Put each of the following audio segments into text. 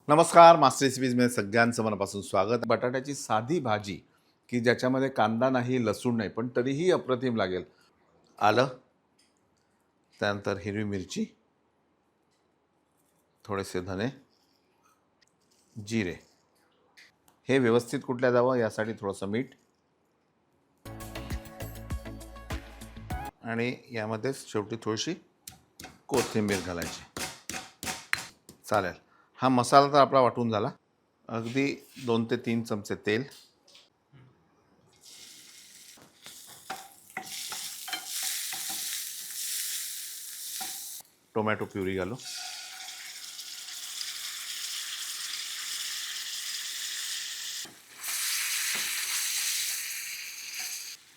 नमस्कार, मास्टर रेसिपीजमध्ये सगळ्यांचं मनापासून स्वागत. बटाट्याची साधी भाजी की ज्याच्यामध्ये कांदा नाही, लसूण नाही, पण तरीही अप्रतिम लागेल. आलं, त्यानंतर हिरवी मिरची, थोडेसे धने, जिरे, हे व्यवस्थित कुटल्या जावं यासाठी थोडंसं मीठ आणि यामध्येच शेवटी थोडीशी कोथिंबीर घालायची. चालेल. हा मसाला तर आपला वाटून झाला. अगदी 2 ते 3 चमचे तेल, टोमॅटो प्युरी घालू,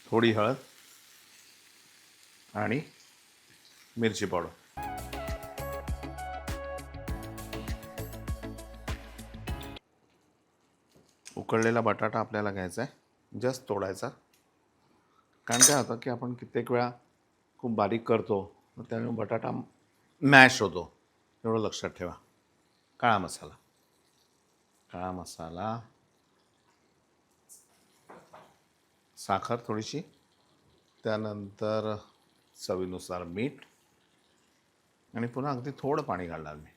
थोडी हळद आणि मिरची पावडर. उकळलेला बटाटा आपल्याला घ्यायचा आहे, जस्ट तोडायचा. कारण काय होतं की आपण कित्येक वेळा खूप बारीक करतो, तर त्यामुळे बटाटा मॅश होतो. एवढं लक्षात ठेवा. काळा मसाला, काळा मसाला, साखर थोडीशी, त्यानंतर चवीनुसार मीठ आणि पुन्हा अगदी थोडं पाणी घालणार मी.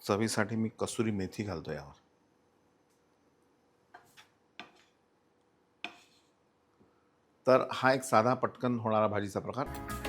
चवीसाठी मी कसुरी मेथी घालतो यावर. तर हा एक साधा पटकन होणारा भाजीचा प्रकार.